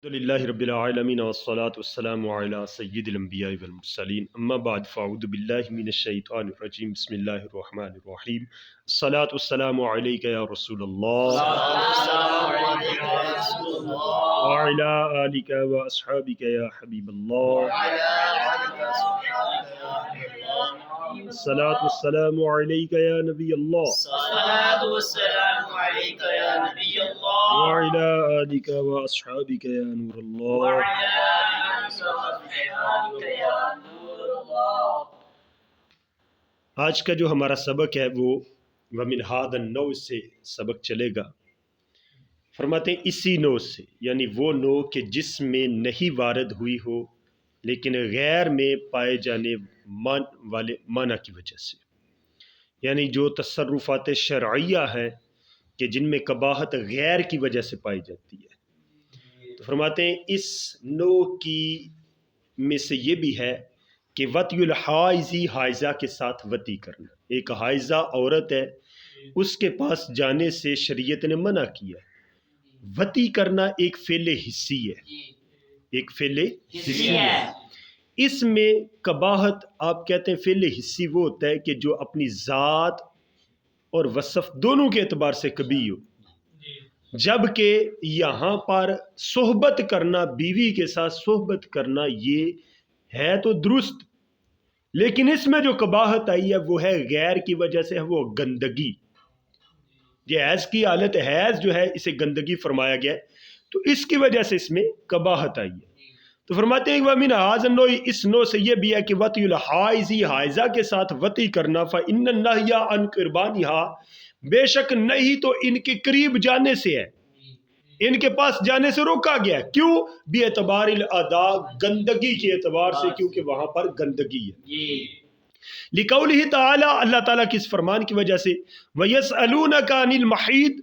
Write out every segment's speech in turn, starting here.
الحمد للہ رب العالمین والصلاة والسلام علی سید الانبیاء والمرسلین اما بعد فاعوذ باللہ من الشیطان الرجیم بسم اللہ الرحمن الرحیم الصلاة والسلام علیک یا رسول اللہ وعلی آلک واصحابک یا حبیب اللہ الصلاة والسلام علیک یا نبی اللہ وعلی آلک واصحابک یا نور اللہ. آج کا جو ہمارا سبق ہے وہ وَمِنْ هَذَا النَّوْعِ سے سبق چلے گا. فرماتے ہیں اسی نوع سے، یعنی وہ نوع کہ جس میں نہیں وارد ہوئی ہو لیکن غیر میں پائے جانے والے معنی کی وجہ سے، یعنی جو تصرفات شرعیہ ہیں کہ جن میں قباحت غیر کی وجہ سے پائی جاتی ہے. تو فرماتے ہیں اس نوع کی میں سے یہ بھی ہے کہ وطی الحائزی، حائزہ کے ساتھ وطی کرنا. ایک حائزہ عورت ہے، اس کے پاس جانے سے شریعت نے منع کیا. وطی کرنا ایک فعل حسی ہے، ایک فعل حسی ہے. اس میں قباحت آپ کہتے ہیں فعل حسی وہ ہوتا ہے کہ جو اپنی ذات اور وصف دونوں کے اعتبار سے کبھی ہو، جبکہ یہاں پر صحبت کرنا، بیوی کے ساتھ صحبت کرنا یہ ہے تو درست، لیکن اس میں جو قباحت آئی ہے وہ ہے غیر کی وجہ سے، وہ گندگی. یہ حیض کی حالت، حیض جو ہے اسے گندگی فرمایا گیا ہے، تو اس کی وجہ سے اس میں قباحت آئی ہے. تو فرماتے ہیں وَمِنْ هَذَا النَّوْعِ، اس نوع سے یہ بھی ہے کہ وَطْیُ الْحَائِزِ، حائزہ کے ساتھ وطی کرنا، فَإِنَّ النَّهْیَ عَنْ قِرْبَانِهَا، بے شک نہیں تو ان کے قریب جانے سے ہے، ان کے پاس جانے سے روکا گیا. کیوں؟ بی اعتبار الاداء، گندگی کے اعتبار سے، کیونکہ وہاں پر گندگی ہے. لِقَوْلِهِ تعالیٰ، اللہ تعالیٰ کی اس فرمان کی وجہ سے، وَيَسْأَلُونَكَ عَنِ الْمَحِيضِ،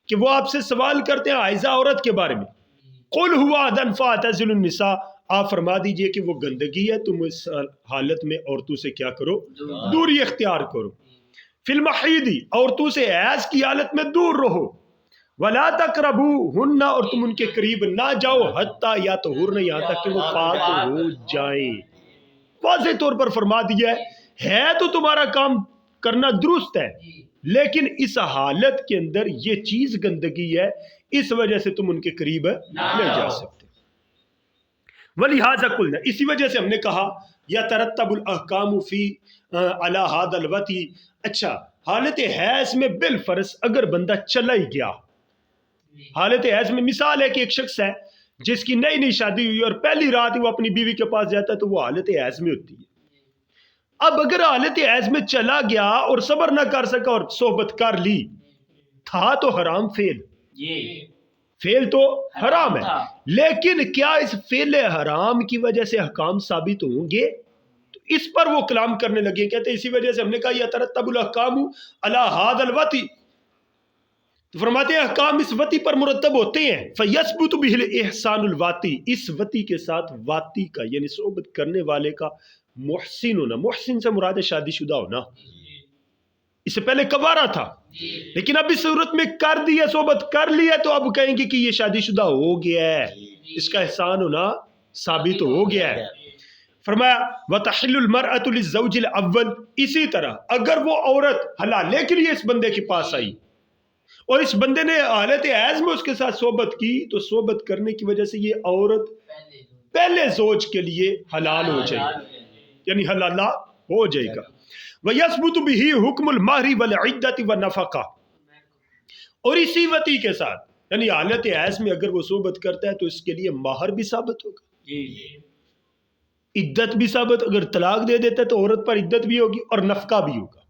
کہ وہ آپ سے سوال کرتے ہیں حائزہ عورت کے بارے میں. قُلْ هُوَ أَذًى فَاعْتَزِلُوا النِّسَاءَ، آپ فرما دیجئے کہ وہ گندگی ہے، تم اس حالت میں عورتوں سے کیا کرو؟ دوری اختیار کرو. فی المحیض، عورتوں سے حیض کی حالت میں دور رہو. وَلَا تَقْرَبُوهُنَّ، اور تم ان کے قریب نہ جاؤ، حتیٰ یطہرن، یہاں تک کہ وہ پاک ہو جائیں. واضح طور پر فرما دیا ہے تو تمہارا کام کرنا درست ہے، لیکن اس حالت کے اندر یہ چیز گندگی ہے، اس وجہ سے تم ان کے قریب نہیں جا سکتے. وَلِهَذَا قُلْنَا، اسی وجہ سے ہم نے کہا یترتب الاحکام فی علی ھذا الوطی. اچھا، حالت حیض میں بالفرض اگر بندہ چلا ہی گیا، حالت حیض میں مثال ہے کہ ایک شخص ہے جس کی نئی نئی شادی ہوئی اور پہلی رات وہ اپنی بیوی کے پاس جاتا ہے تو وہ حالت حیض میں ہوتی ہے. اب اگر حالت حیض میں چلا گیا اور صبر نہ کر سکا اور صحبت کر لی، تھا تو حرام فعل تو حرام ہے، لیکن کیا اس فعل حرام کی وجہ سے احکام ثابت ہوں گے؟ تو اس پر وہ کلام کرنے لگے، کہتے ہیں اسی وجہ سے ہم نے کہا یترتب الاحکام علی ھذا الوطی. تو فرماتے ہیں احکام اس وطی پر مرتب ہوتے ہیں. فیثبت بہ الاحسان الواطی، اس وطی کے ساتھ واطی کا یعنی صحبت کرنے والے کا محسن ہونا. محسن سے مراد ہے شادی شدہ ہونا. اس سے پہلے کبارہ تھا، لیکن اب اس صورت میں کر دی ہے، صحبت کر لی ہے، تو اب کہیں گے کہ یہ شادی شدہ ہو گیا ہے، اس کا احسان ہونا ثابت ہو گیا ہے. فرمایا وَتَحِلُّ الْمَرْأَةُ لِلزَّوْجِ الْأَوَّلِ، اسی طرح اگر وہ عورت حلالے کے لیے اس بندے کے پاس آئی اور اس بندے نے حالت حیض میں اس کے ساتھ صحبت کی، تو صحبت کرنے کی وجہ سے یہ عورت پہلے زوج کے لیے حلال ہو جائے گی، یعنی حلالہ ہو جائے گا. وَيَثْبُتُ بِهِ حُكْمُ الْمَهْرِ وَالْعِدَّةِ وَالنَّفَقَةِ، اور اسی وطی کے ساتھ یعنی حالت حیض میں اگر وہ صحبت کرتا ہے تو اس کے لیے مہر بھی ثابت ہوگا، عدت بھی ثابت. اگر طلاق دے دیتا ہے تو عورت پر عدت بھی ہوگی اور نفقہ بھی ہوگا.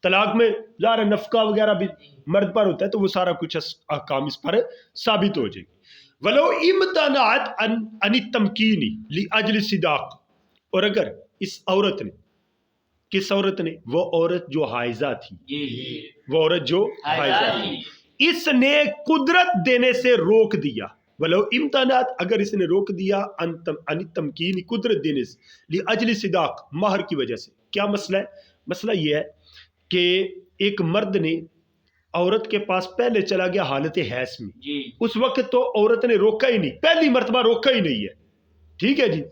طلاق میں ظاہر نفقہ وغیرہ بھی مرد پر ہوتا ہے، تو وہ سارا کچھ احکام اس پر ثابت ہو جائے گی. وَلَوْ امْتَنَعَتْ عَنِ التَّمْکِینِ لِأَجْلِ الصِّدَاقِ، اور اگر اس عورت نے، کس عورت نے؟ وہ عورت جو حائزہ تھی، وہ عورت جو حائزہ تھی، اس نے قدرت دینے سے روک دیا. ولو امتنعت، اگر اس نے روک دیا عن التمکین، قدرت دینے سے، لأجل صداق، مہر کی وجہ سے. کیا مسئلہ ہے؟ مسئلہ یہ ہے کہ ایک مرد نے عورت کے پاس پہلے چلا گیا حالت حیض میں، اس وقت تو عورت نے روکا ہی نہیں، پہلی مرتبہ روکا ہی نہیں ہے، ٹھیک ہے جی،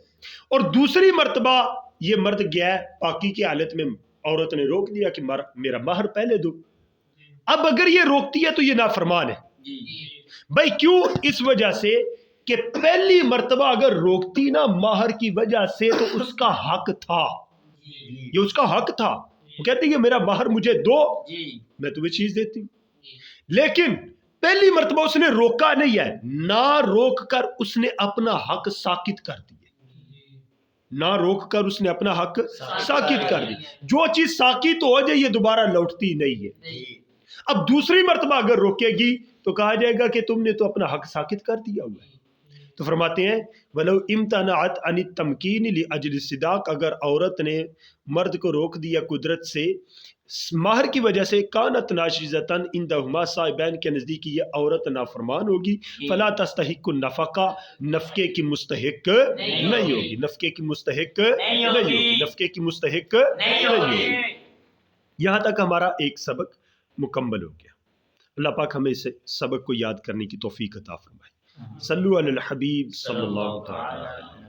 اور دوسری مرتبہ یہ مرد گیا پاکی کی حالت میں، عورت نے روک دیا کہ میرا مہر پہلے دو. اب اگر یہ روکتی ہے تو یہ نافرمان ہے. بھائی کیوں؟ اس وجہ سے کہ پہلی مرتبہ اگر روکتی نا مہر کی وجہ سے تو اس کا حق تھا، یہ اس کا حق تھا، وہ کہتی کہ میرا مہر مجھے دو میں تمہیں چیز دیتی ہوں. لیکن پہلی مرتبہ اس نے روکا نہیں ہے، نہ روک کر اس نے اپنا حق ساکت کر دیا، نہ روک کر اس نے اپنا حق ساکت کر دی. جو چیز ساکت ہو جائے یہ دوبارہ لوٹتی نہیں ہے. اب دوسری مرتبہ اگر روکے گی تو کہا جائے گا کہ تم نے تو اپنا حق ساکت کر دیا ہوا ہے. تو فرماتے ہیں وَلَوْ امْتَنَعَتْ عَنِ التَّمْكِينِ لِأَجْلِ الصِّدَاقِ، اگر عورت نے مرد کو روک دیا قدرت سے مہر کی وجہ سے، كَانَتْ نَاشِزَةً عِنْدَهُمَا، صاحبین کے نزدیک یہ عورت نافرمان ہوگی. فَلَا تَسْتَحِقُّ النَّفَقَةَ، نفقے کی مستحق نہیں ہوگی، نفقے کی مستحق نہیں ہوگی، نفقے کی مستحق نہیں ہوگی. یہاں تک ہمارا ایک سبق مکمل ہو گیا. اللہ پاک ہمیں اس سبق کو یاد کرنے کی توفیق عطا فرمائے. صلو علی الحبیب صلی اللہ تعالی